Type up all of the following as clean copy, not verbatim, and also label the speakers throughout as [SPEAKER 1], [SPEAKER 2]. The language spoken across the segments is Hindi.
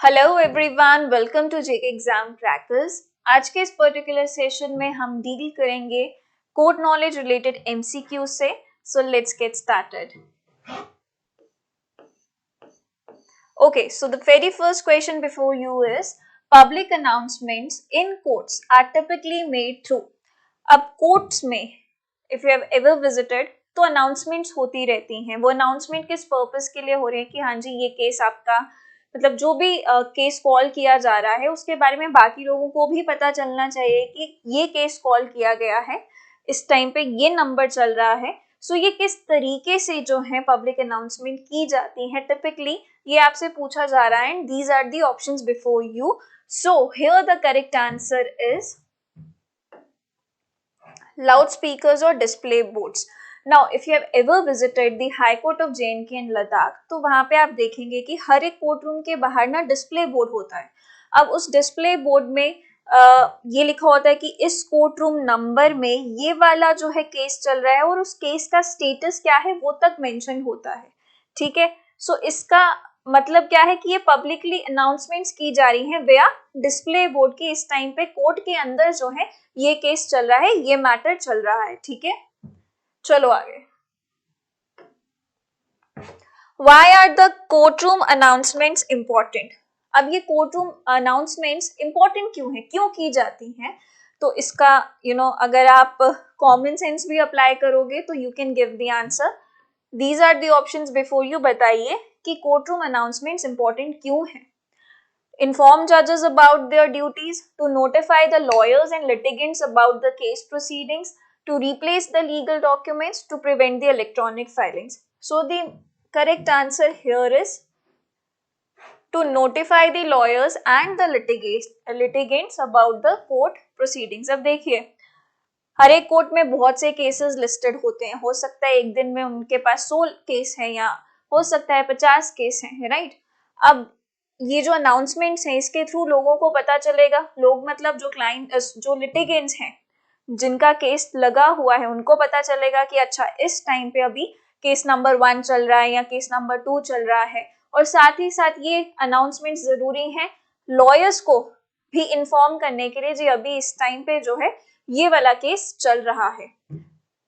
[SPEAKER 1] Hello everyone, welcome to JK exam crackers. आज के इस पर्टिकुलर सेशन में हम डील करेंगे कोड नॉलेज रिलेटेड एमसीक्यू से। So let's get started. Okay, so the very first question before you is public announcements in courts are typically made through. अब कोर्ट्स में if you have ever visited तो अनाउंसमेंट्स होती रहती हैं। वो अनाउंसमेंट किस पर्पस के लिए हो रहे हैं कि हाँ जी ये केस आपका मतलब जो भी केस कॉल किया जा रहा है उसके बारे में बाकी लोगों को भी पता चलना चाहिए कि ये केस कॉल किया गया है, इस टाइम पे ये नंबर चल रहा है। सो ये किस तरीके से जो है पब्लिक अनाउंसमेंट की जाती है टिपिकली, ये आपसे पूछा जा रहा है। And these are the options before you. So here the correct answer is loudspeakers or display boards. Now if you have ever visited the High Court of J&K in Ladakh तो वहां पे आप देखेंगे कि हर एक कोर्ट रूम के बाहर ना डिस्प्ले बोर्ड होता है। अब उस डिस्प्ले बोर्ड में ये लिखा होता है कि इस कोर्ट रूम नंबर में ये वाला जो है केस चल रहा है और उस केस का स्टेटस क्या है वो तक मेंशन होता है। ठीक है, सो इसका मतलब क्या है कि ये पब्लिकली अनाउंसमेंट्स की जा रही हैं वेया डिस्प्ले बोर्ड की। इस टाइम पे कोर्ट के अंदर जो है ये केस चल रहा है, ये मैटर चल रहा है। ठीक है, चलो आगे। Why are the courtroom announcements important? अब ये कोर्टरूम अनाउंसमेंट्स इंपॉर्टेंट क्यों है, क्यों की जाती हैं? तो इसका अगर आप कॉमन सेंस भी अप्लाई करोगे तो you can give the answer. These are the options before you. बताइए कि कोर्टरूम अनाउंसमेंट्स इंपॉर्टेंट क्यों है। Inform judges about their duties, to notify the lawyers and litigants about the case proceedings, to replace the legal documents, to prevent the electronic filings. So the correct answer here is to notify the lawyers and the litigants about the court proceedings. अब देखिए हर एक कोर्ट में बहुत से केसेस लिस्टेड होते हैं। हो सकता है एक दिन में उनके पास 100 केस है या हो सकता है 50 केस है, राइट। अब ये जो अनाउंसमेंट्स हैं इसके थ्रू लोगों को पता चलेगा, लोग मतलब जो क्लाइंट जो लिटिगेंट्स हैं जिनका केस लगा हुआ है उनको पता चलेगा कि अच्छा इस टाइम पे अभी केस नंबर 1 चल रहा है या केस नंबर 2 चल रहा है। और साथ ही साथ ये अनाउंसमेंट जरूरी है लॉयर्स को भी इन्फॉर्म करने के लिए जी अभी इस टाइम पे जो है ये वाला केस चल रहा है।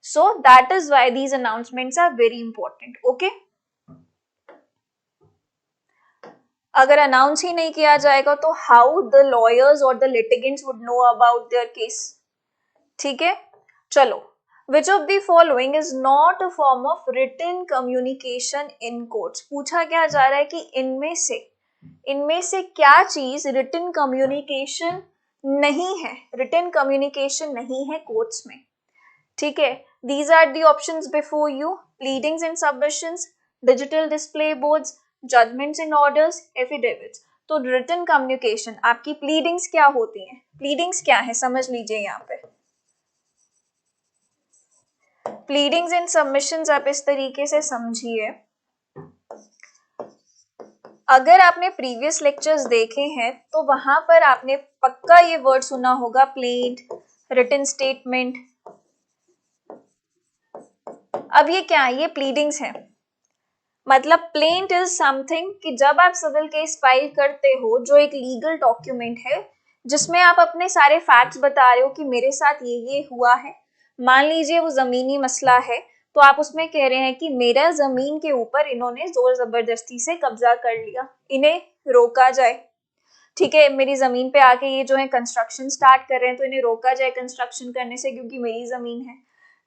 [SPEAKER 1] So that is why these announcements are very important. Okay, अगर अनाउंस ही नहीं किया जाएगा तो हाउ द लॉयर्स और the litigants would know about their case. ठीक है, चलो। Which of the following is not a form of written communication in courts. पूछा क्या जा रहा है कि इनमें से क्या चीज रिटन कम्युनिकेशन नहीं है, रिटन कम्युनिकेशन नहीं है कोर्ट्स में। ठीक है, these are the options before you. Pleadings and submissions, digital display boards, judgments and orders, affidavits. तो रिटन कम्युनिकेशन आपकी प्लीडिंग्स क्या होती हैं? प्लीडिंग्स क्या है समझ लीजिए यहाँ पे। प्लीडिंग्स एंड सबमिशंस आप इस तरीके से समझिए, अगर आपने प्रीवियस लेक्चर्स देखे हैं तो वहां पर आपने पक्का ये वर्ड सुना होगा, प्लेंट, रिटन स्टेटमेंट। अब ये क्या है? ये प्लीडिंग्स है। मतलब प्लेंट इज समथिंग कि जब आप सिविल केस फाइल करते हो जो एक लीगल डॉक्यूमेंट है जिसमें आप अपने सारे फैक्ट्स बता रहे हो कि मेरे साथ ये हुआ है। मान लीजिए वो जमीनी मसला है तो आप उसमें कह रहे हैं कि मेरा जमीन के ऊपर इन्होंने जोर जबरदस्ती से कब्जा कर लिया, इन्हें रोका जाए। ठीक है, मेरी जमीन पे आके ये जो है कंस्ट्रक्शन स्टार्ट कर रहे हैं तो इन्हें रोका जाए कंस्ट्रक्शन करने से क्योंकि मेरी जमीन है,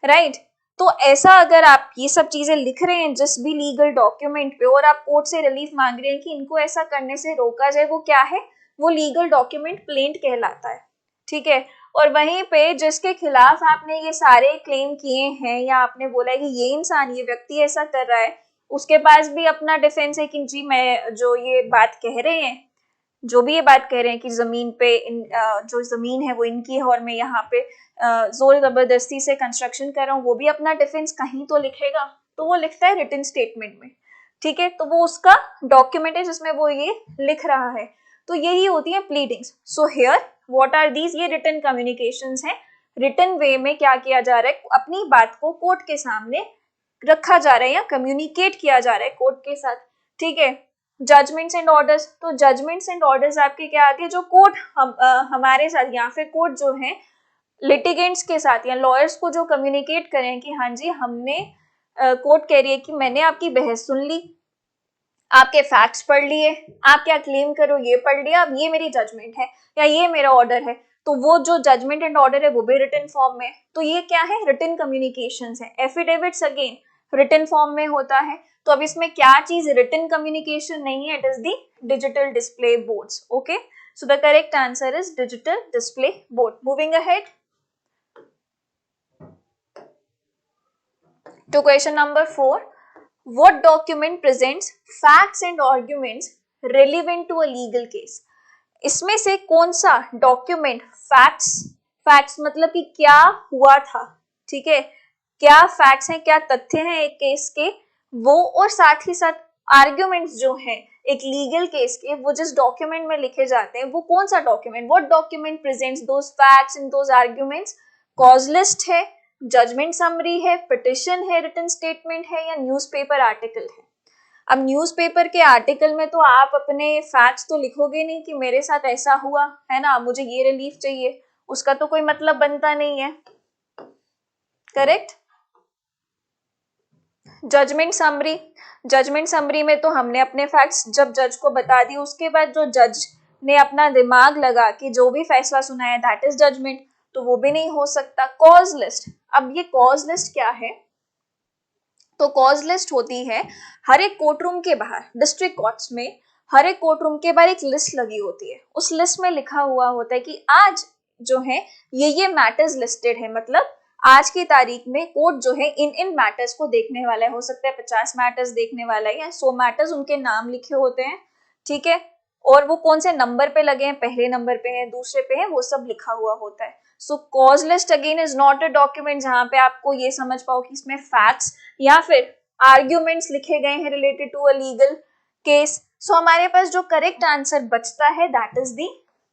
[SPEAKER 1] राइट। तो ऐसा अगर आप ये सब चीजें लिख रहे हैं जिस भी लीगल डॉक्यूमेंट पे और आप कोर्ट से रिलीफ मांग रहे हैं कि इनको ऐसा करने से रोका जाए, वो क्या है? वो लीगल डॉक्यूमेंट प्लेंट कहलाता है। ठीक है, और वहीं पे जिसके खिलाफ आपने ये सारे क्लेम किए हैं या आपने बोला है कि ये इंसान ये व्यक्ति ऐसा कर रहा है, उसके पास भी अपना डिफेंस है कि जी मैं जो ये बात कह रहे हैं, जो भी ये बात कह रहे हैं कि जमीन पे जो जमीन है वो इनकी है और मैं यहाँ पे जोर जबरदस्ती से कंस्ट्रक्शन कर रहा हूँ, वो भी अपना डिफेंस कहीं तो लिखेगा। तो वो लिखता है रिटन स्टेटमेंट में। ठीक है, तो वो उसका डॉक्यूमेंट है जिसमें वो ये लिख रहा है। तो यही होती है pleadings. So here what are these? ये रिटन कम्युनिकेशंस हैं। रिटन वे में क्या किया जा रहा है? अपनी बात को कोर्ट के सामने रखा जा रहा है या कम्युनिकेट किया जा रहा है कोर्ट के साथ। ठीक है, जजमेंट्स एंड ऑर्डर्स, तो जजमेंट्स एंड ऑर्डर्स आपके क्या आगे, जो कोर्ट हमारे साथ या फिर कोर्ट जो है लिटिगेंट्स के साथ या लॉयर्स को जो कम्युनिकेट करें कि हाँ जी हमने, कोर्ट कह रही है कि मैंने आपकी बहस सुन ली, आपके फैक्ट्स पढ़ लिए, आप क्या क्लेम करो ये पढ़ लिया, अब ये मेरी जजमेंट है या ये मेरा ऑर्डर है। तो वो जो जजमेंट एंड ऑर्डर है वो भी रिटन फॉर्म में, तो ये क्या है, रिटन कम्युनिकेशंस है। एफिडेविट्स अगेन रिटन फॉर्म में होता है। तो अब इसमें क्या चीज रिटन कम्युनिकेशन नहीं है, it is the digital display boards. Okay, so the correct answer is digital display board. Moving ahead to question number 4. What document presents facts and arguments relevant to a legal case? इसमें से कौन सा डॉक्यूमेंट फैक्ट्स मतलब कि क्या हुआ था, ठीक है, क्या फैक्ट्स हैं, क्या तथ्य हैं एक केस के, वो और साथ ही साथ आर्ग्यूमेंट्स जो हैं एक लीगल केस के, वो जिस डॉक्यूमेंट में लिखे जाते हैं वो कौन सा document, what document presents those facts and those arguments. Cause list है, जजमेंट समरी है, पिटिशन है, रिटन स्टेटमेंट है या न्यूज़पेपर आर्टिकल है। अब न्यूज़पेपर के आर्टिकल में तो आप अपने फैक्ट्स तो लिखोगे नहीं कि मेरे साथ ऐसा हुआ है ना, मुझे ये रिलीफ चाहिए, उसका तो कोई मतलब बनता नहीं है, करेक्ट। जजमेंट समरी में तो हमने अपने फैक्ट्स जब जज को बता दिए, उसके बाद जो जज ने अपना दिमाग लगा के जो भी फैसला सुनाया दैट इज जजमेंट, तो वो भी नहीं हो सकता। कॉज लिस्ट, अब ये कॉज लिस्ट क्या है, तो कॉज लिस्ट होती है हर एक कोर्टरूम के बाहर, डिस्ट्रिक्ट कोर्ट्स में हर एक कोर्टरूम के बाहर एक लिस्ट लगी होती है, उस लिस्ट में लिखा हुआ होता है कि आज जो है ये मैटर्स लिस्टेड है, मतलब आज की तारीख में कोर्ट जो है इन मैटर्स को देखने वाला है, हो सकता है 50 मैटर्स देखने वाला है या 100 मैटर्स, उनके नाम लिखे होते हैं, ठीक है, और वो कौन से नंबर पे लगे हैं, पहले नंबर पे है, दूसरे पे है, वो सब लिखा हुआ होता है। So cause list again is not a document जहां पे आपको ये समझ पाओ कि इसमें फैक्ट्स या फिर आर्ग्यूमेंट्स लिखे गए हैं related to a legal case. So हमारे पास जो करेक्ट आंसर बचता है that is the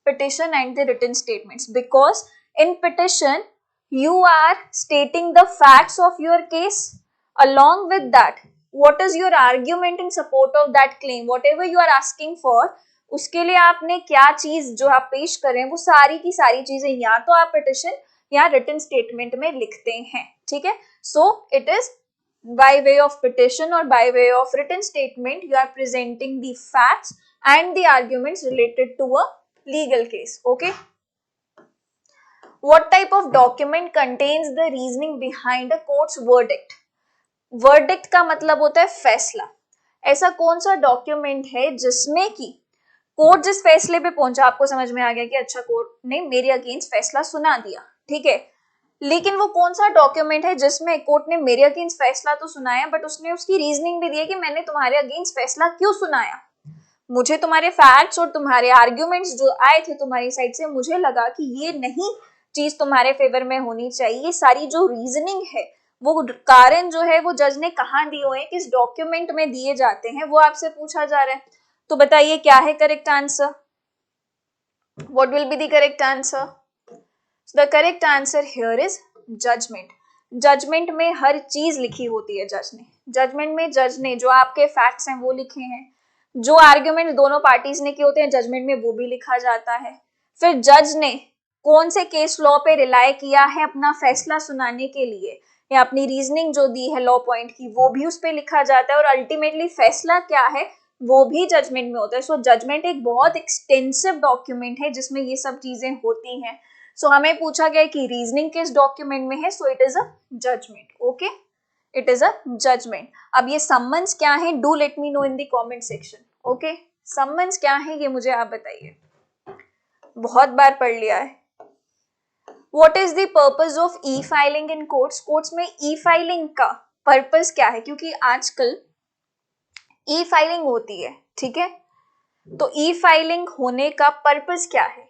[SPEAKER 1] petition and the written statements, because in petition you are stating the facts of your case, along with that what is your argument in support of that claim, whatever you are asking for, उसके लिए आपने क्या चीज जो आप पेश करें वो सारी की सारी चीजें या तो आप पिटिशन या रिटन स्टेटमेंट में लिखते हैं, ठीक है। So it is by way of petition or by way of written statement you are presenting the facts and the arguments related to a legal case. Okay, what type of document contains the reasoning behind a court's verdict? Verdict का मतलब होता है फैसला। ऐसा कौन सा डॉक्यूमेंट है जिसमें कि कोर्ट जिस फैसले पे पहुंचा, आपको समझ में आ गया कि अच्छा कोर्ट ने मेरे अगेंस्ट फैसला सुना दिया, ठीक है, लेकिन वो कौन सा डॉक्यूमेंट है जिसमें कोर्ट ने मेरे अगेंस्ट फैसला तो सुनाया बट उसने उसकी रीजनिंग भी दी है कि मैंने तुम्हारे अगेंस्ट फैसला क्यों सुनाया, मुझे तुम्हारे फैक्ट्स और तुम्हारे आर्ग्यूमेंट्स जो आए थे तुम्हारी साइड से, मुझे लगा कि ये नहीं चीज तुम्हारे फेवर में होनी चाहिए, ये सारी जो रीजनिंग है वो कारण जो है वो जज ने कहाँ दिए हुए हैं, किस डॉक्यूमेंट में दिए जाते हैं, वो आपसे पूछा जा रहा है। तो बताइए क्या है correct answer, what will be the correct answer? The correct answer here is judgment. Judgment में हर चीज लिखी होती है जज ने, जजमेंट में जज ने जो आपके फैक्ट्स हैं वो लिखे हैं, जो आर्ग्यूमेंट दोनों पार्टीज ने किए होते हैं जजमेंट में वो भी लिखा जाता है, फिर जज ने कौन से केस लॉ पे रिलाय किया है अपना फैसला सुनाने के लिए या अपनी रीजनिंग जो दी है लॉ पॉइंट की वो भी उस पे लिखा जाता है, और अल्टीमेटली फैसला क्या है वो भी जजमेंट में होता है। सो जजमेंट एक बहुत एक्सटेंसिव डॉक्यूमेंट है जिसमें ये सब चीजें होती हैं। सो हमें पूछा गया कि रीजनिंग किस डॉक्यूमेंट में है, so it is a judgment. Okay, it is a judgment. अब ये सम्मन्स क्या है, do let me know in the comment section. Okay, summons क्या है ये मुझे आप बताइए, बहुत बार पढ़ लिया है। What is the purpose of e-filing in courts? Courts में e-filing का पर्पस क्या है, क्योंकि आजकल e-filing होती है, ठीक है, तो e-filing होने का पर्पस क्या है,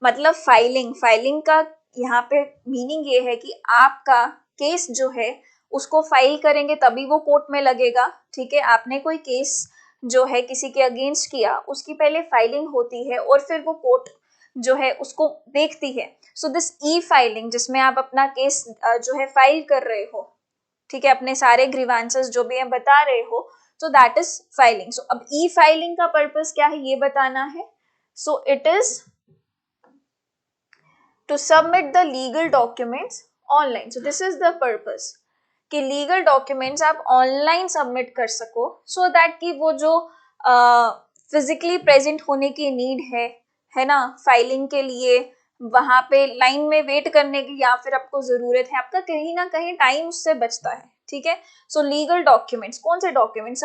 [SPEAKER 1] मतलब फाइलिंग का यहाँ पे मीनिंग ये है कि आपका केस जो है उसको फाइल करेंगे तभी वो कोर्ट में लगेगा, ठीक है, आपने कोई केस जो है किसी के अगेंस्ट किया उसकी पहले फाइलिंग होती है और फिर वो कोर्ट जो है उसको देखती है। सो दिस ई फाइलिंग जिसमें आप अपना केस जो है फाइल कर रहे हो, ठीक है, अपने सारे ग्रीवांसेस जो भी है बता रहे हो, So that is filing. So अब e-filing का पर्पस क्या है ये बताना है. So it is to submit the legal documents online. So this is the purpose कि लीगल डॉक्यूमेंट्स आप ऑनलाइन सबमिट कर सको सो दैट कि वो जो फिजिकली प्रेजेंट होने की नीड है ना फाइलिंग के लिए, वहां पे लाइन में वेट करने की या फिर आपको जरूरत है, आपका कहीं ना कहीं टाइम उससे बचता है. ठीक है. सो लीगल डॉक्यूमेंट्स कौन से डॉक्यूमेंट,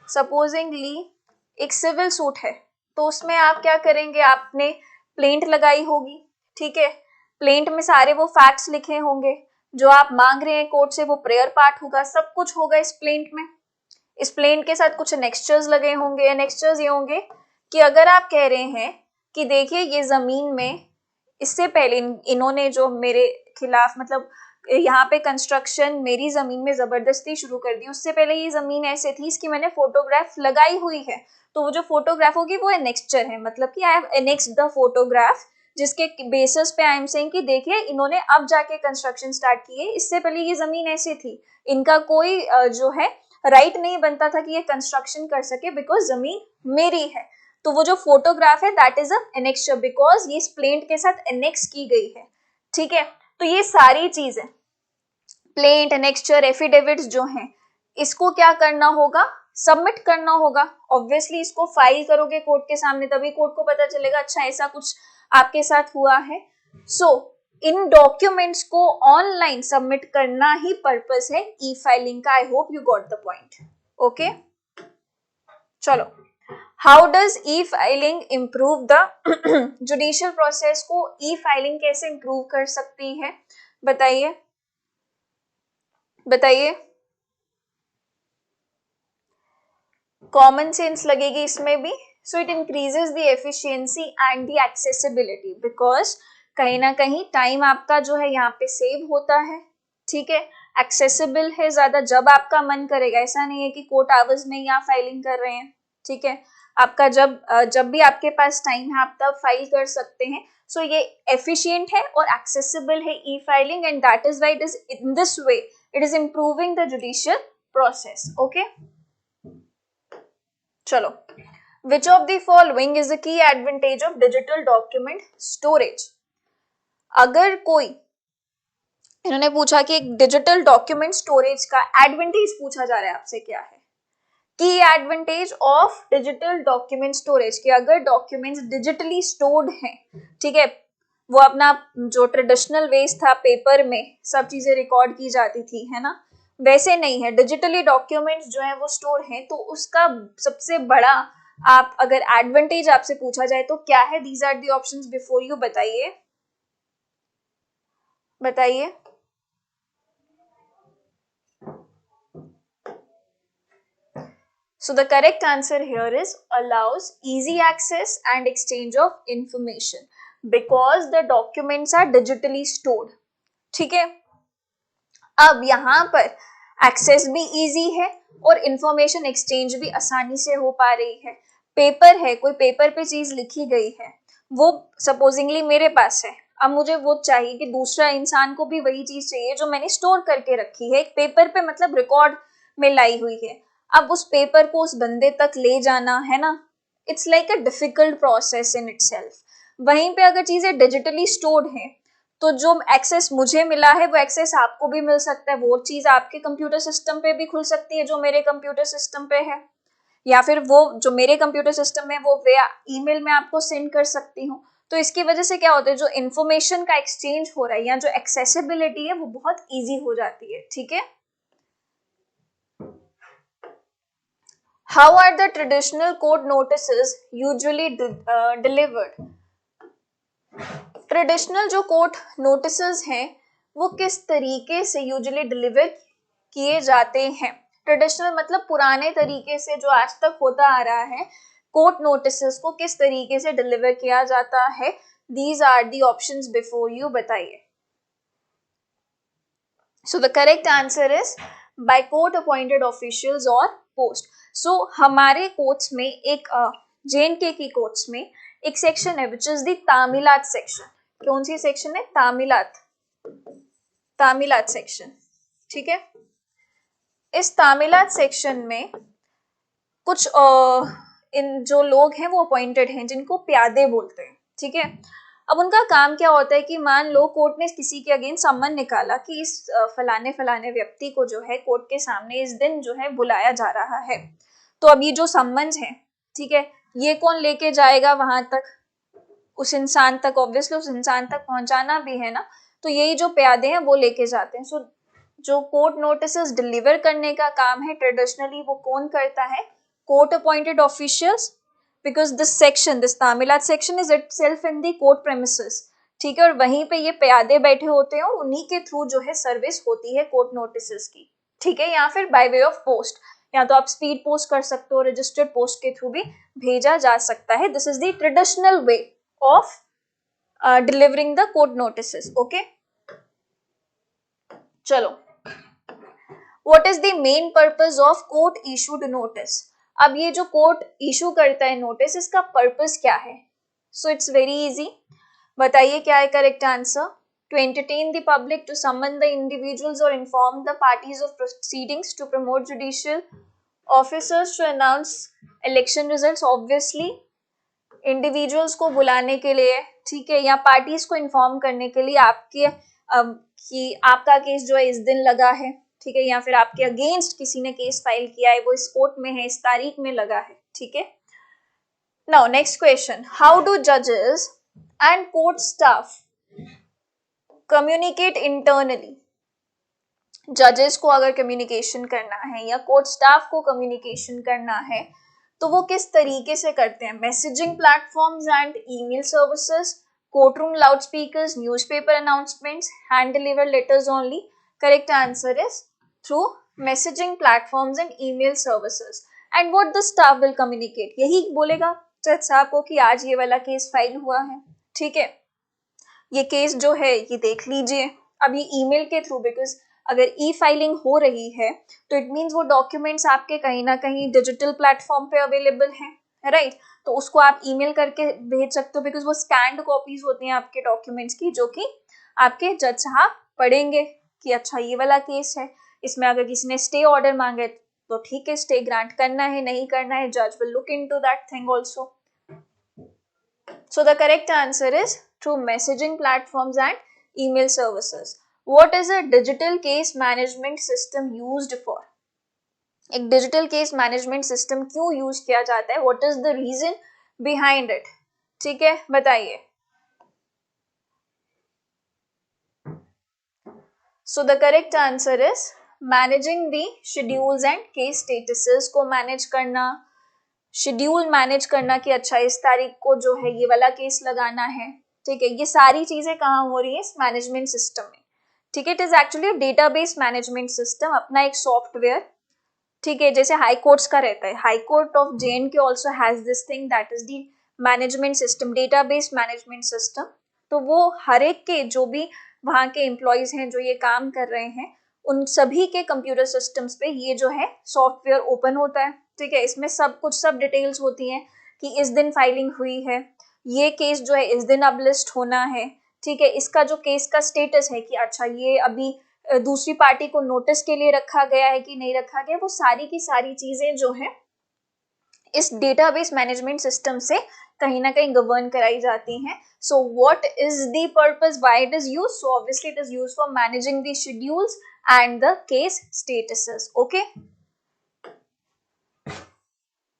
[SPEAKER 1] सपोजिंगली एक सिविल सूट है तो उसमें आप क्या करेंगे, आपने प्लेंट लगाई होगी. ठीक है. प्लेंट में सारे वो फैक्ट्स लिखे होंगे जो आप मांग रहे हैं कोर्ट से, वो प्रेयर पार्ट होगा, सब कुछ होगा इस प्लेंट में. इस प्लेंट के साथ कुछ एनेक्स्चर्स लगे होंगे. एनेक्स्चर्स ये होंगे कि अगर आप कह रहे हैं कि देखिए ये जमीन में इससे पहले इन्होंने जो मेरे खिलाफ मतलब यहाँ पे कंस्ट्रक्शन मेरी जमीन में जबरदस्ती शुरू कर दी, उससे पहले ये जमीन ऐसे थी, इसकी मैंने फोटोग्राफ लगाई हुई है. तो वो जो फोटोग्राफ होगी वो एनेक्स्चर है, मतलब कि I have annexed the photograph, जिसके बेसिस पे आई एम सेइंग कि देखिए इन्होंने अब जाके कंस्ट्रक्शन स्टार्ट की है, इससे पहले ये जमीन ऐसी थी, इनका कोई जो है राइट नहीं बनता था कि ये कंस्ट्रक्शन कर सके बिकॉज जमीन मेरी है. तो वो जो फोटोग्राफ है that is a annexure because ये इस प्लेंट के साथ एनेक्स की गई है. ठीक है. तो ये सारी चीजें प्लेंट, एनेक्स्चर, एफिडेविट्स जो हैं, इसको क्या करना होगा, सबमिट करना होगा. ऑब्वियसली इसको फाइल करोगे कोर्ट के सामने, तभी कोर्ट को पता चलेगा अच्छा ऐसा कुछ आपके साथ हुआ है. सो इन डॉक्यूमेंट्स को ऑनलाइन सबमिट करना ही पर्पस है ई फाइलिंग का. I hope you got the point. Okay. चलो, how does e filing improve the judicial process को ई फाइलिंग कैसे इम्प्रूव कर सकती है, बताइए बताइए. कॉमन सेंस लगेगी इसमें भी. So it increases the efficiency and the accessibility because कहीं ना कहीं टाइम आपका जो है यहाँ पे सेव होता है. ठीक है. एक्सेसिबल है ज्यादा, जब आपका मन करेगा, ऐसा नहीं है कि कोर्ट आवर्स में यहाँ फाइलिंग कर रहे हैं. ठीक है. आपका जब भी आपके पास टाइम है आप तब फाइल कर सकते हैं. सो ये एफिशिएंट है और एक्सेसिबल है e filing, and that is why it is in this way it is improving the judicial process. Okay. चलो, which of the following is the key advantage of digital document storage? अगर कोई, इन्होंने पूछा कि एक डिजिटल डॉक्यूमेंट स्टोरेज का एडवांटेज पूछा जा रहा है आपसे, क्या है की advantage of digital document storage, कि अगर डॉक्यूमेंट्स डिजिटली स्टोर्ड हैं, ठीक है, वो अपना जो ट्रेडिशनल वेज था पेपर में सब चीजें रिकॉर्ड की जाती थी, है ना, वैसे नहीं है, डिजिटली डॉक्यूमेंट्स जो है वो स्टोर हैं. तो उसका सबसे बड़ा आप अगर एडवांटेज आपसे पूछा जाए तो क्या है, these are the options before you, बताइए बताइए. So the correct answer here is allows easy access and exchange of information because the documents are digitally stored. ठीक है. अब यहाँ पर एक्सेस भी इजी है और इंफॉर्मेशन एक्सचेंज भी आसानी से हो पा रही है. पेपर है, कोई पेपर पे चीज लिखी गई है, वो सपोजिंगली मेरे पास है, अब मुझे वो चाहिए कि दूसरा इंसान को भी वही चीज चाहिए जो मैंने स्टोर करके रखी है एक पेपर पे, मतलब रिकॉर्ड में लाई हुई है. अब उस पेपर को उस बंदे तक ले जाना है ना, it's like a difficult process in itself. वहीं पे अगर चीजें डिजिटली स्टोर्ड हैं तो जो एक्सेस मुझे मिला है वो एक्सेस आपको भी मिल सकता है, वो चीज आपके कंप्यूटर सिस्टम पे भी खुल सकती है जो मेरे कंप्यूटर सिस्टम पे है, या फिर वो जो मेरे कंप्यूटर सिस्टम में वो वे ईमेल में आपको सेंड कर सकती हूँ. तो इसकी वजह से क्या होता है, जो इन्फॉर्मेशन का एक्सचेंज हो रहा है या जो एक्सेसिबिलिटी है वो बहुत इजी हो जाती है. ठीक है. How are the traditional court notices usually delivered? Traditional जो कोर्ट नोटिसेस हैं वो किस तरीके से यूजुअली डिलीवर किए जाते हैं? ट्रेडिशनल मतलब पुराने तरीके से जो आज तक होता आ रहा है, कोर्ट नोटिसेस को किस तरीके से डिलीवर किया जाता है. These are the options before you, बताइए. So the correct answer is by court appointed officials और पोस्ट. सो हमारे कोर्ट्स में एक JNK की कोर्ट्स में एक सेक्शन है विच इज द तामीलात सेक्शन. कौन सी सेक्शन है? तामीलात सेक्शन. ठीक है. इस तामिलात सेक्शन में कुछ इन जो लोग हैं वो अपॉइंटेड हैं जिनको प्यादे बोलते हैं, ठीक है। अब उनका काम क्या होता है कि मान लो कोर्ट ने किसी के अगेंस्ट सम्मन निकाला कि इस फलाने फलाने व्यक्ति को जो है कोर्ट के सामने इस दिन जो है बुलाया जा रहा है। तो अब ये जो सम्मन्स है, ठीक है, ये कौन लेके जाएगा वहां तक, उस इंसान तक, ऑब्वियसली उस इंसान तक पहुंचाना भी है ना, तो यही जो प्यादे हैं वो लेके जाते हैं। सो जो कोर्ट नोटिस डिलीवर करने का काम है ट्रेडिशनली वो कौन करता है, court appointed officials, because this section, this तामिलात section is itself in the court premises, ठीक है, और वहीं पे ये प्यादे बैठे होते हैं और उन्हीं के थ्रू जो है सर्विस होती है कोर्ट नोटिस की, ठीक है, या फिर बाय वे ऑफ पोस्ट, या तो आप स्पीड पोस्ट कर सकते हो, रजिस्टर्ड पोस्ट के थ्रू भी भेजा जा सकता है। This is the traditional way of delivering the court notice, okay. चलो, what is the main purpose of court issued notice. अब ये जो कोर्ट इशू करता है नोटिस, इसका पर्पस क्या है। सो इट्स वेरी इजी, बताइए क्या है correct answer. To entertain the public, to summon the individuals or inform the parties of proceedings, to promote judicial officers, to announce election results, obviously individuals को बुलाने के लिए, ठीक है, या पार्टीज को इन्फॉर्म करने के लिए आपके कि आपका केस जो है इस दिन लगा है, ठीक है, या फिर आपके अगेंस्ट किसी ने केस फाइल किया है, वो इस कोर्ट में है, इस तारीख में लगा है, ठीक है। Now next question, how do जजेस and court staff communicate internally. जजेस को अगर कम्युनिकेशन करना है या कोर्ट स्टाफ को कम्युनिकेशन करना है तो वो किस तरीके से करते हैं। Messaging platforms and email services, court room loud speakers, newspaper announcements, hand deliver letters only. Correct answer is through messaging platforms and email services. And what the staff will communicate, यही बोलेगा जज साहब को कि आज ये वाला केस फाइल हुआ है, ठीक है, ये केस जो है ये देख लीजिए। अब ये ईमेल के थ्रू, बिकॉज अगर ई फाइलिंग हो रही है तो इट मीन्स वो डॉक्यूमेंट्स आपके कहीं ना कहीं डिजिटल प्लेटफॉर्म पे अवेलेबल हैं, राइट, तो उसको आप ईमेल करके भेज सकते हो, बिकॉज वो स्कैन्ड कॉपीज होती हैं आपके डॉक्यूमेंट्स की, जो कि आपके जज साहब पढ़ेंगे कि अच्छा ये वाला केस है, इसमें अगर किसी ने स्टे ऑर्डर मांगे तो ठीक है, स्टे ग्रांट करना है नहीं करना है, जज will look into that thing also. So the correct answer is through messaging platforms and email services. What is a digital case management system used for? एक डिजिटल केस मैनेजमेंट सिस्टम क्यों यूज किया जाता है, what is the reason behind it, ठीक है, बताइए। So the correct answer is managing the schedules and case statuses को मैनेज करना, शेड्यूल मैनेज करना कि अच्छा इस तारीख को जो है ये वाला केस लगाना है, ठीक है, ये सारी चीजें कहाँ हो रही है, इस मैनेजमेंट सिस्टम में, ठीक है। It is actually database management system, अपना एक सॉफ्टवेयर, ठीक है, जैसे हाई कोर्ट्स का रहता है, high court of JNK also has this thing that is the management system, database management system. तो वो हर एक के जो भी वहाँ के एम्प्लॉयज हैं जो ये काम कर रहे हैं, उन सभी के कंप्यूटर सिस्टम्स पे ये जो है सॉफ्टवेयर ओपन होता है, ठीक है, इसमें सब कुछ सब डिटेल्स होती हैं कि इस दिन फाइलिंग हुई है, ये केस जो है इस दिन अब लिस्ट होना है, ठीक है, इसका जो केस का स्टेटस है कि अच्छा ये अभी दूसरी पार्टी को नोटिस के लिए रखा गया है कि नहीं रखा गया, वो सारी की सारी चीजें जो है इस डेटाबेस मैनेजमेंट सिस्टम से कहीं ना कहीं गवर्न कराई जाती हैं। So what is the purpose, why it is used, so obviously it is used for managing the schedules and the case statuses, okay.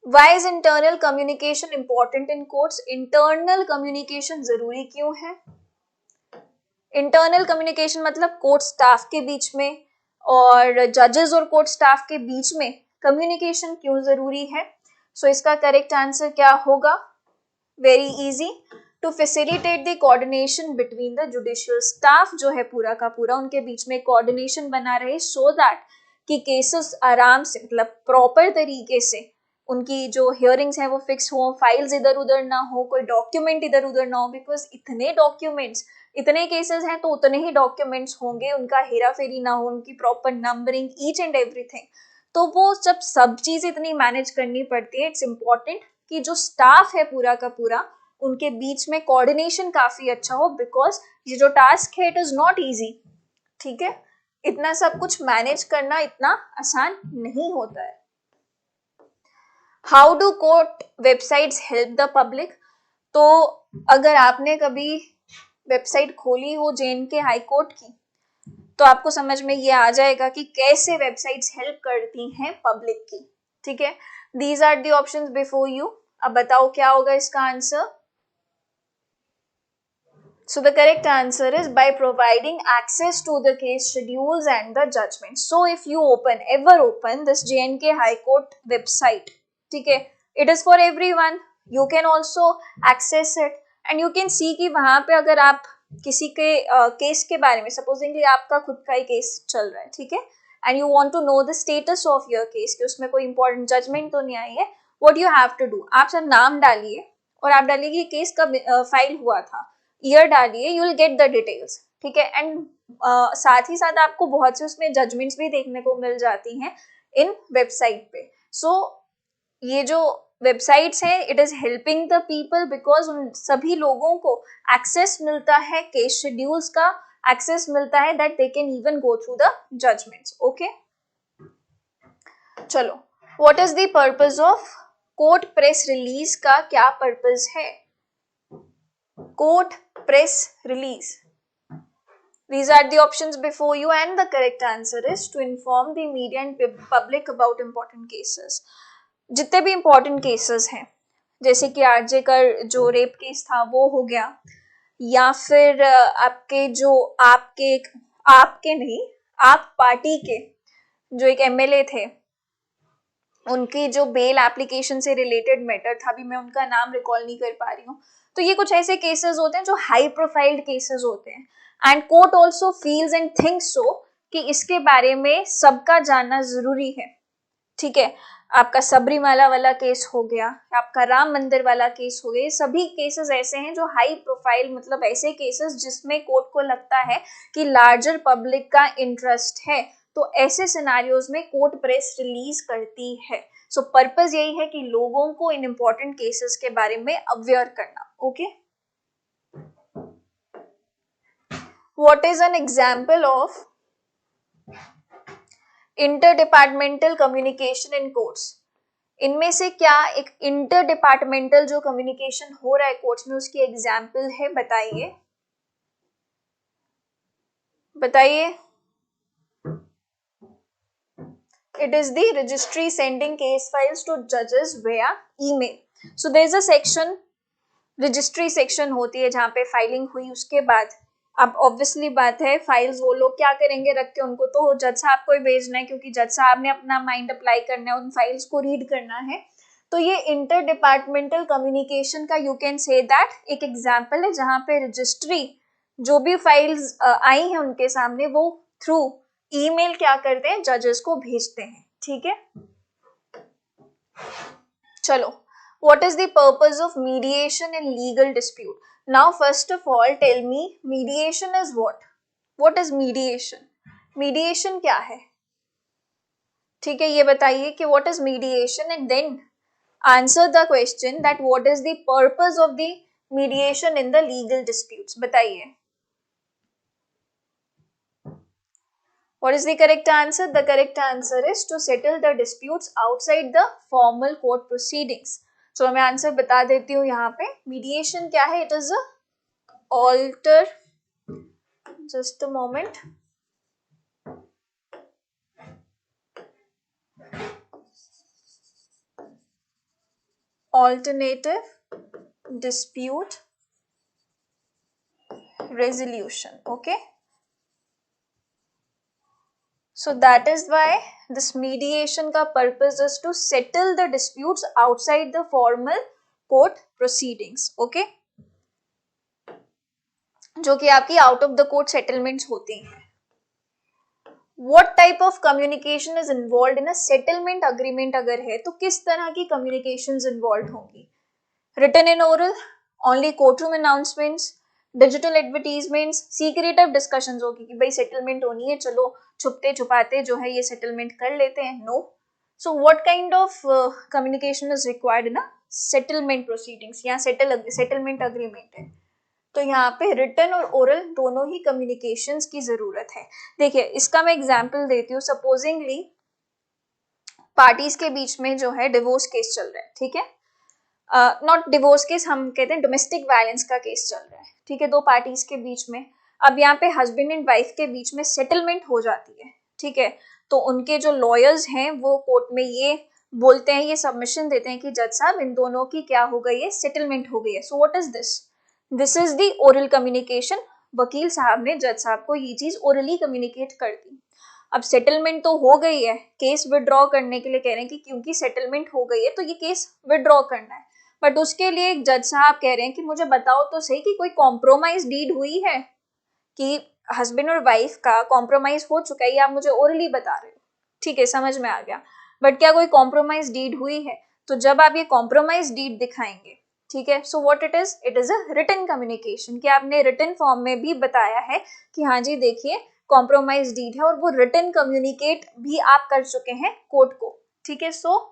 [SPEAKER 1] Why is internal communication important in courts? Internal communication जरूरी क्यों है? इंटरनल कम्युनिकेशन मतलब कोर्ट स्टाफ के बीच में और जजेस और कोर्ट स्टाफ के बीच में कम्युनिकेशन क्यों जरूरी है। सो इसका करेक्ट आंसर क्या होगा, very easy, to facilitate the coordination between the judicial staff, जो है पूरा का पूरा उनके बीच में कोऑर्डिनेशन बना रहे, सो दैट कि केसेस आराम से मतलब प्रॉपर तरीके से उनकी जो हियरिंग्स हैं वो फिक्स हो, फाइल्स इधर उधर ना हो, कोई डॉक्यूमेंट इधर उधर ना हो, बिकॉज इतने डॉक्यूमेंट्स, इतने केसेस हैं तो उतने ही डॉक्यूमेंट्स होंगे, उनका हेरा फेरी ना हो, उनकी proper numbering, each and everything, तो वो जब सब चीज इतनी मैनेज करनी पड़ती है, इट्स इम्पॉर्टेंट कि जो स्टाफ है पूरा का पूरा उनके बीच में कोऑर्डिनेशन काफी अच्छा हो, बिकॉज ये जो टास्क है इट इज नॉट ईजी, ठीक है, इतना सब कुछ मैनेज करना इतना आसान नहीं होता है। How do court websites help the public? तो अगर आपने कभी वेबसाइट खोली हो जेएनके हाई कोर्ट की, तो आपको समझ में ये आ जाएगा कि कैसे वेबसाइट्स हेल्प करती हैं पब्लिक की। ठीक है, these are the options before you. अब बताओ क्या होगा इसका आंसर। So the correct answer is by providing access to the case schedules and the judgment. So if you ever open this JNK High Court website, ठीक है, it is for everyone. You can also access it and you can see कि वहाँ पे अगर आप किसी के केस के बारे में, सपोजिंगली आपका खुद का ही केस चल रहा है, ठीक है, and you want to know the status of your case कि उसमें कोई important judgment तो नहीं आई है, what you have to do, आप सर नाम डालिए और आप डालिए कि केस कब फाइल हुआ था, ईयर डालिए, you will get the details. ठीक है, एंड साथ ही साथ आपको बहुत से उसमें जजमेंट्स भी देखने को मिल जाती हैं इन वेबसाइट पे। सो ये जो वेबसाइट्स हैं, it is helping the people because उन सभी लोगों को एक्सेस मिलता है केस शेड्यूल्स का, एक्सेस मिलता है that they can even go through the judgments. Okay, चलो, what is the purpose of court press release का क्या पर्पस है? Court press release. These are the options before you and the correct answer is to inform the media and public about important cases. जितने भी important cases हैं, जैसे कि आरजे का जो रेप केस था वो हो गया, या फिर आपके जो आपके नहीं, आप पार्टी के जो एक एमएलए थे, उनकी जो बेल एप्लीकेशन से रिलेटेड मैटर था, अभी मैं उनका नाम रिकॉल नहीं कर पा रही हूँ। तो ये कुछ ऐसे केसेस होते हैं जो हाई प्रोफाइल्ड केसेस होते हैं and court also feels and thinks so कि इसके बारे में सबका जानना जरूरी है। ठीक है, आपका सबरीमाला वाला केस हो गया, आपका राम मंदिर वाला केस हो गया, ये सभी केसेस ऐसे हैं जो हाई प्रोफाइल, मतलब ऐसे केसेस जिसमें कोर्ट को लगता है कि लार्जर पब्लिक का इंटरेस्ट है, तो ऐसे सिनारियोज में कोर्ट प्रेस रिलीज करती है। सो पर्पस यही है कि लोगों को इन इंपॉर्टेंट केसेस के बारे में अवेयर करना। Okay, what is an example of inter departmental communication in courts? इनमें से क्या एक इंटर डिपार्टमेंटल जो कम्युनिकेशन हो रहा है कोर्ट्स में उसकी एग्जाम्पल है? बताइए बताइए। It is the registry sending case files to judges via email. So there is a section, registry section होती है जहाँ पे फाइलिंग हुई, उसके बाद अब ऑब्वियसली बात है फाइल्स वो लोग क्या करेंगे रख के, उनको तो जज साहब को ही भेजना है क्योंकि जज साहब ने अपना माइंड अप्लाई करना है, उन फाइल्स को रीड करना है। तो ये इंटर डिपार्टमेंटल कम्युनिकेशन का यू कैन से दैट एक एग्जाम्पल है जहाँ पे रजिस्ट्री जो भी फाइल्स आई हैं उनके सामने वो थ्रू ईमेल क्या करते हैं, जजेस को भेजते हैं। ठीक है, चलो, what is the purpose of mediation in legal dispute? Now first of all tell me mediation is what is mediation? mediation क्या है? ठीक है, ये बताइए कि what is mediation and then answer the question that what is the purpose of the mediation in the legal disputes? बताइए। What is the correct answer? The correct answer is to settle the disputes outside the formal court proceedings. So मैं आंसर बता देती हूँ यहाँ पे। मीडिएशन क्या है? It is a alter, just a moment, alternative dispute resolution. Okay, so that is why this mediation का purpose is to settle the disputes outside the formal court proceedings. Okay, जो कि आपकी out of the court settlements होती हैं। What type of communication is involved in a settlement agreement? अगर है तो किस तरह की communications involved होंगी? Written and oral, only courtroom announcements, digital advertisements, secretive discussions होगी कि भाई settlement होनी है, चलो छुपते छुपाते जो है ये settlement कर लेते हैं। No. So what kind of communication is required in a settlement proceedings? यहाँ settlement agreement है तो यहाँ पे रिटन और ओरल दोनों ही कम्युनिकेशंस की जरूरत है। देखिए इसका मैं एग्जांपल देती हूँ। सपोजिंगली पार्टीज के बीच में जो है डिवोर्स केस चल रहा है, ठीक है, नॉट डिवोर्स केस, हम कहते हैं डोमेस्टिक वायलेंस का केस चल रहा है, ठीक है, दो पार्टीज के बीच में। अब यहाँ पे हस्बैंड एंड वाइफ के बीच में सेटलमेंट हो जाती है, ठीक है, तो उनके जो लॉयर्स हैं वो कोर्ट में ये बोलते हैं, ये सबमिशन देते हैं कि जज साहब इन दोनों की क्या हो गई है, सेटलमेंट हो गई है। So what is this? This is the oral communication. वकील साहब ने जज साहब को ये चीज ओरली कम्युनिकेट कर दी। अब सेटलमेंट तो हो गई है, केस विड्रॉ करने के लिए कह रहे हैं कि क्योंकि सेटलमेंट हो गई है तो ये केस विड्रॉ करना है, बट उसके लिए एक जज साहब कह रहे हैं कि मुझे बताओ तो सही कि कोई कॉम्प्रोमाइज डीड हुई है, कि हस्बैंड और वाइफ का कॉम्प्रोमाइज हो चुका है, ये आप मुझे ओरली बता रहे हो, ठीक है, समझ में आ गया, बट क्या कोई कॉम्प्रोमाइज डीड हुई है? तो जब आप ये कॉम्प्रोमाइज डीड दिखाएंगे, ठीक है, so what it is a written communication, कि आपने रिटन फॉर्म में भी बताया है कि हाँ जी देखिए कॉम्प्रोमाइज डीड है, और वो रिटन कम्युनिकेट भी आप कर चुके हैं कोर्ट को, ठीक है। सो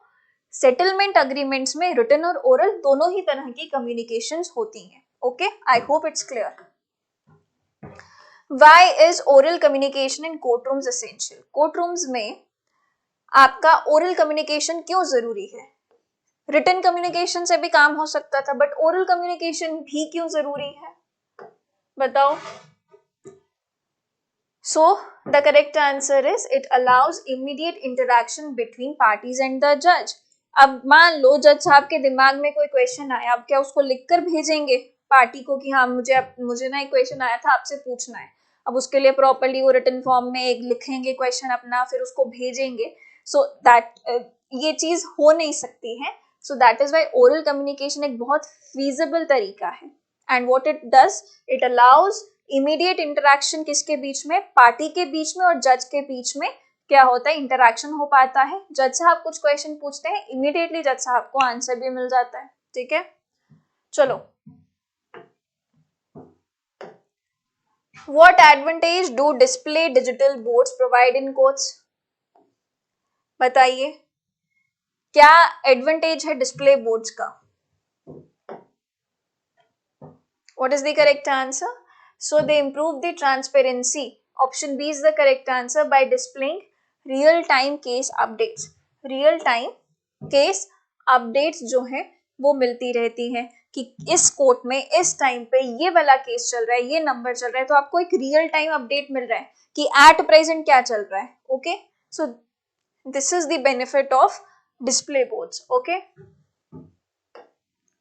[SPEAKER 1] सेटलमेंट अग्रीमेंट्स में रिटन और ओरल दोनों ही तरह की कम्युनिकेशंस होती हैं। Okay, I hope it's clear. Why is oral communication in courtrooms essential? कोर्टरूम्स में आपका ओरल कम्युनिकेशन क्यों जरूरी है? रिटन कम्युनिकेशन से भी काम हो सकता था, बट ओरल कम्युनिकेशन भी क्यों जरूरी है, बताओ। So the correct answer is it allows immediate interaction between parties and the judge. अब मान लो जज साहब के दिमाग में कोई क्वेश्चन आया, अब क्या उसको लिखकर भेजेंगे पार्टी को कि हाँ मुझे ना एक क्वेश्चन आया था आपसे पूछना है। अब उसके लिए प्रॉपर्ली वो रिटन फॉर्म में एक लिखेंगे क्वेश्चन अपना, फिर उसको भेजेंगे। सो दैट ये चीज हो नहीं सकती है। So that is why oral communication एक बहुत फीजिबल तरीका है। And what it does, it allows immediate interaction, किसके बीच में, पार्टी के बीच में और जज के बीच में क्या होता है, इंटरेक्शन हो पाता है। जज साहब कुछ क्वेश्चन पूछते हैं, इमीडिएटली जज साहब को आंसर भी मिल जाता है, ठीक है। चलो, what advantage do display digital boards provide in courts? बताइए क्या एडवांटेज है डिस्प्ले बोर्ड्स का? What is the correct answer? So they improve the transparency. Option B is the correct answer by displaying real-time case updates. Real-time case updates जो है वो मिलती रहती है कि इस कोर्ट में इस टाइम पे ये वाला केस चल रहा है, ये नंबर चल रहा है, तो आपको एक रियल टाइम अपडेट मिल रहा है कि एट प्रेजेंट क्या चल रहा है। Okay, so this is the benefit of display boards. Okay,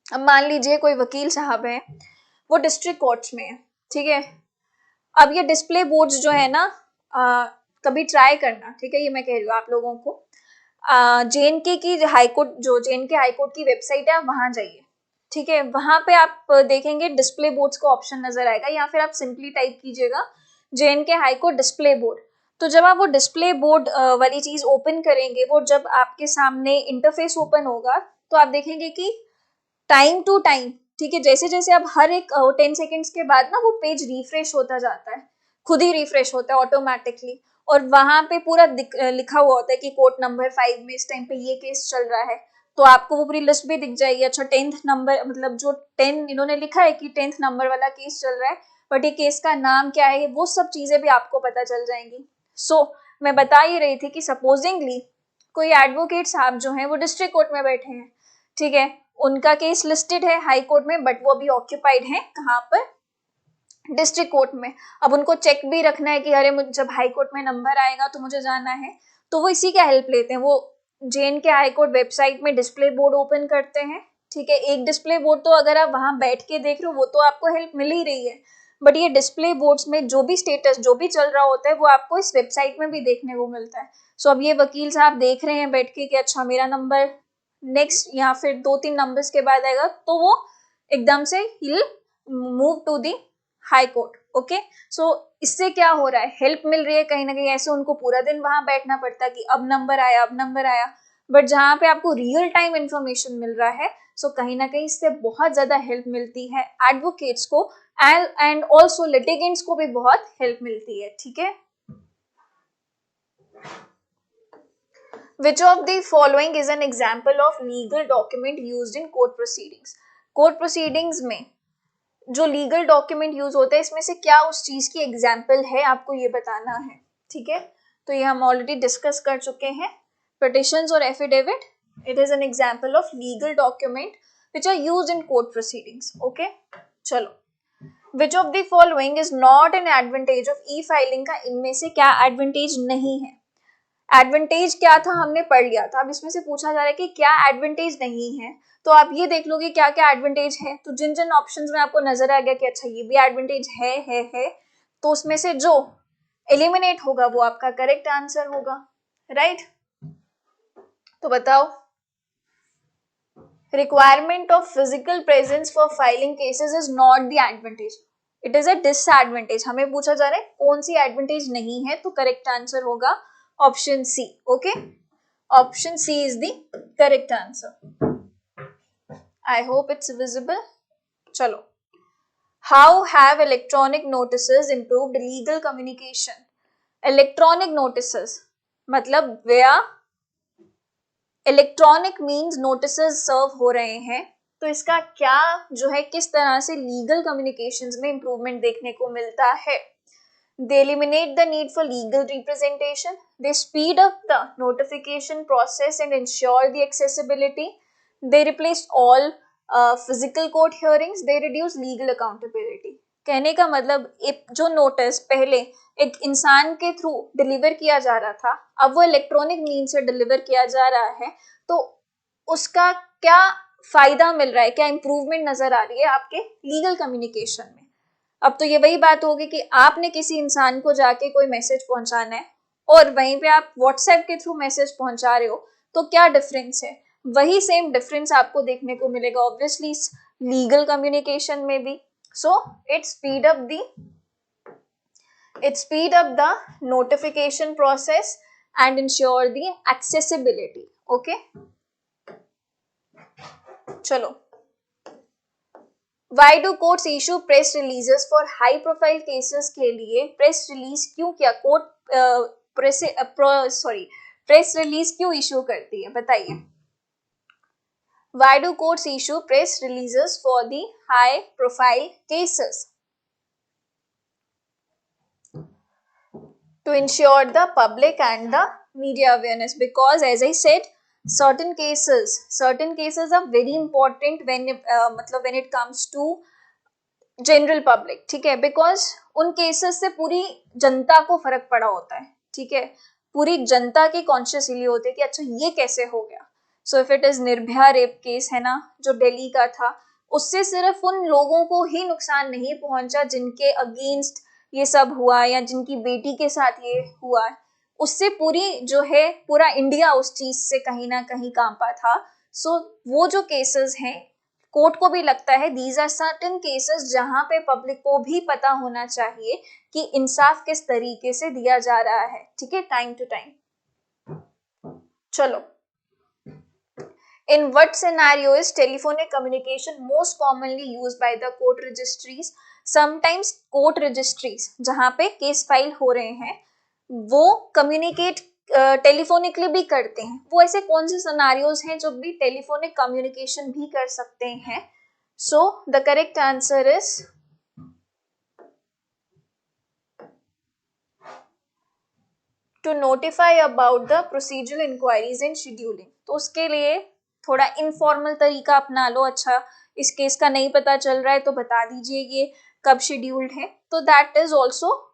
[SPEAKER 1] अब मान लीजिए कोई वकील साहब है, वो डिस्ट्रिक्ट कोर्ट्स में है, ठीक है। अब ये डिस्प्ले बोर्ड्स जो है ना, कभी ट्राई करना, ठीक है, ये मैं कह रही हूँ आप लोगों को। जेएनके की हाईकोर्ट, जो जेएनके हाईकोर्ट की वेबसाइट है, आप वहां जाइए, ठीक है, वहां पे आप देखेंगे डिस्प्ले बोर्ड्स का ऑप्शन नजर आएगा, या फिर आप सिंपली टाइप कीजिएगा जेएनके हाईकोर्ट डिस्प्ले बोर्ड। तो जब आप वो डिस्प्ले बोर्ड वाली चीज ओपन करेंगे, वो जब आपके सामने इंटरफेस ओपन होगा, तो आप देखेंगे कि टाइम टू टाइम, ठीक है, जैसे जैसे अब हर एक 10 सेकेंड्स के बाद ना वो पेज रिफ्रेश होता जाता है, खुद ही रिफ्रेश होता है ऑटोमेटिकली, और वहां पे पूरा लिखा हुआ होता है कि कोर्ट नंबर 5 में इस टाइम पे ये केस चल रहा है, तो आपको वो पूरी लिस्ट भी दिख जाएगी। अच्छा 10th नंबर, मतलब जो 10 इन्होंने लिखा है कि 10th नंबर वाला केस चल रहा है, बट ये केस का नाम क्या है, वो सब चीजें भी आपको पता चल जाएंगी। सो मैं बता ही रही थी कि सपोजिंगली कोई एडवोकेट साहब जो है वो डिस्ट्रिक्ट कोर्ट में बैठे हैं, ठीक है, उनका केस लिस्टेड है हाई कोर्ट में, बट वो अभी ऑक्यूपाइड है कहाँ पर, डिस्ट्रिक्ट कोर्ट में। अब उनको चेक भी रखना है कि अरे जब हाई कोर्ट में नंबर आएगा तो मुझे जाना है, तो वो इसी का हेल्प लेते हैं। वो जेएनके हाई कोर्ट वेबसाइट में डिस्प्ले बोर्ड ओपन करते हैं, ठीक है। एक डिस्प्ले बोर्ड तो अगर आप वहां बैठ के देख रहे हो वो तो आपको हेल्प मिल ही रही है, बट ये डिस्प्ले बोर्ड्स में जो भी स्टेटस जो भी चल रहा होता है वो आपको इस वेबसाइट में भी देखने को मिलता है। सो अब ये वकील साहब देख रहे हैं बैठ के कि अच्छा मेरा नंबर नेक्स्ट या फिर 2-3 नंबर्स के बाद आएगा, तो वो एकदम से will move to the high court. Okay, so इससे क्या हो रहा है, हेल्प मिल रही है कहीं ना कहीं। ऐसे उनको पूरा दिन वहां बैठना पड़ता है कि अब नंबर आया, अब नंबर आया, बट जहां पे आपको रियल टाइम इंफॉर्मेशन मिल रहा है, सो कहीं ना कहीं इससे बहुत ज्यादा हेल्प मिलती है एडवोकेट्स को, एंड ऑल्सो लिटिगेंट्स को भी बहुत हेल्प मिलती है, ठीक है। Which of the following is an example of legal document used in court proceedings? Court proceedings में जो लीगल डॉक्यूमेंट यूज होता है इसमें से क्या उस चीज की एग्जाम्पल है, आपको ये बताना है, ठीक है। तो ये हम ऑलरेडी डिस्कस कर चुके हैं। पिटिशंस और affidavit, it is an example of legal document which are used in court proceedings. Okay, चलो, which of the following is not an advantage of e filing, का इनमें से क्या एडवांटेज नहीं है। एडवांटेज क्या था हमने पढ़ लिया था, अब इसमें से पूछा जा रहा है कि क्या एडवांटेज नहीं है। तो आप ये देख लोगे क्या क्या एडवांटेज है, तो जिन जिन ऑप्शंस में आपको नजर आ गया कि अच्छा ये भी एडवांटेज है, तो उसमें से जो एलिमिनेट होगा वो आपका करेक्ट आंसर होगा, राइट। तो बताओ, requirement of physical presence for filing cases is not the advantage, it is a disadvantage. हमें पूछा जा रहा है कौन सी एडवांटेज नहीं है, तो करेक्ट आंसर होगा option C. Okay, option C is the correct answer. I hope it's visible. चलो, how have electronic notices improved legal communication. Electronic notices मतलब where electronic means notices serve हो रहे हैं, तो इसका क्या जो है किस तरह से लीगल कम्युनिकेशंस में इंप्रूवमेंट देखने को मिलता है। They eliminate the need for legal representation. They speed up the notification process and ensure the accessibility. They replace all physical court hearings. They reduce legal accountability. कहने का मतलब एक जो नोटिस पहले एक इंसान के थ्रू डिलीवर किया जा रहा था, अब वो इलेक्ट्रॉनिक मीन से डिलीवर किया जा रहा है, तो उसका क्या फायदा मिल रहा है, क्या इंप्रूवमेंट नजर आ रही है आपके लीगल कम्युनिकेशन में। अब तो ये वही बात होगी कि आपने किसी इंसान को जाके कोई मैसेज पहुंचाना है और वहीं पे आप व्हाट्सएप के थ्रू मैसेज पहुंचा रहे हो, तो क्या डिफरेंस है। वही सेम डिफरेंस आपको देखने को मिलेगा ऑब्वियसली लीगल कम्युनिकेशन में भी। So it speed up the notification process and ensure the accessibility. Okay, चलो, Why do courts issue press releases for high profile cases के लिए प्रेस रिलीज क्यों किया, कोर्ट प्रेस रिलीज क्यों इशू करती है, बताइए। Why do courts issue press releases for the high profile cases? To ensure the public and the media awareness, because as I said, certain cases are very important when it comes to general public, ठीक है, बिकॉज उन केसेस से पूरी जनता को फर्क पड़ा होता है, ठीक है, पूरी जनता की कॉन्शियस इसलिए होती है कि अच्छा ये कैसे हो गया। So if it is Nirbhaya rape case है ना जो दिल्ली का था, उससे सिर्फ उन लोगों को ही नुकसान नहीं पहुंचा जिनके अगेंस्ट ये सब हुआ या जिनकी बेटी के साथ ये हुआ, उससे पूरी जो है पूरा इंडिया उस चीज से कहीं ना कहीं कांपा था। सो वो जो केसेस हैं, कोर्ट को भी लगता है दीज आर सर्टेन केसेस जहां पे पब्लिक को भी पता होना चाहिए कि इंसाफ किस तरीके से दिया जा रहा है, ठीक है, टाइम टू टाइम। चलो, in what scenario is telephonic communication most commonly used by the court registries. Sometimes court registries जहां पे केस फाइल हो रहे हैं वो कम्युनिकेट टेलीफोनिकली भी करते हैं। वो ऐसे कौन से सिनेरियोज हैं जो भी टेलीफोनिक कम्युनिकेशन भी कर सकते हैं। So the correct answer is to notify about the procedural inquiries and scheduling. तो उसके लिए थोड़ा इनफॉर्मल तरीका अपना लो, अच्छा इस केस का नहीं पता चल रहा है तो बता दीजिए ये कब शेड्यूल्ड है, तो दैट इज ऑल्सो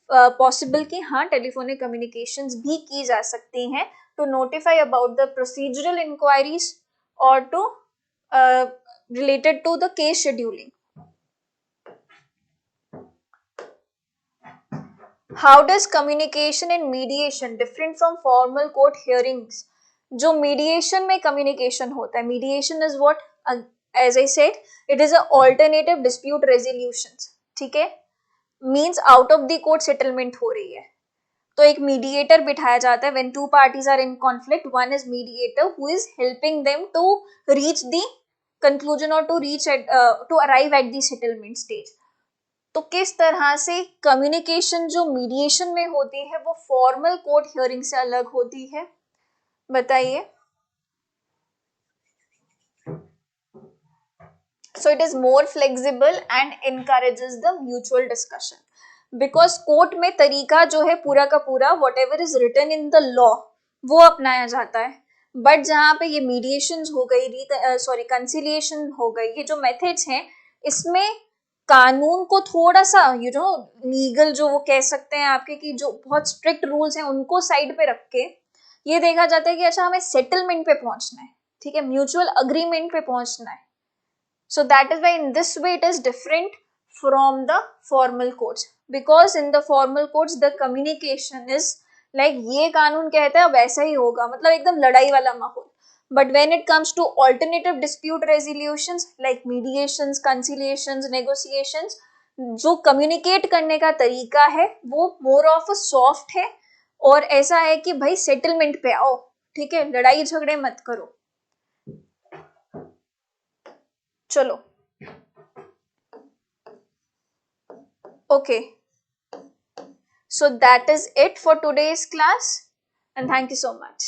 [SPEAKER 1] पॉसिबल कि हाँ टेलीफोनिक कम्युनिकेशंस भी की जा सकती हैं to notify about the procedural inquiries और to related to the case scheduling. How does communication and mediation different from formal court hearings. जो मीडिएशन में कम्युनिकेशन होता है, mediation is what, as I said, it is a alternative dispute resolution, ठीक है, means out of the court settlement हो रही है, तो एक मीडिएटर बिठाया जाता है when two parties are in conflict, one is mediator who is helping them to reach the conclusion और to arrive at the settlement stage. तो किस तरह से कम्युनिकेशन जो मीडिएशन में होती है वो फॉर्मल कोर्ट हियरिंग से अलग होती है, बताइए। So it is more flexible and encourages the mutual discussion. Because court में तरीका जो है पूरा का पूरा whatever is written in the law वो अपनाया जाता है, बट जहाँ पे ये मीडिएशन हो गई, सॉरी कंसिलिएशन हो गई, ये जो मेथड्स हैं इसमें कानून को थोड़ा सा लीगल जो वो कह सकते हैं आपके कि जो बहुत स्ट्रिक्ट रूल्स हैं उनको साइड पे रख के ये देखा जाता है कि अच्छा हमें सेटलमेंट पे पहुंचना है, ठीक है, म्यूचुअल अग्रीमेंट पे पहुंचना है. So that is why in this way it is different from the formal courts, because in the formal courts the communication is like ये कानून कहता है वैसा ही होगा, मतलब एकदम लड़ाई वाला माहौल. But when it comes to alternative dispute resolutions like mediations, conciliations, negotiations, जो communicate करने का तरीका है वो more of a soft है और ऐसा है कि भाई settlement पे आओ, ठीक है, लड़ाई झगड़े मत करो. चलो, okay, so that is it for today's class and thank you so much.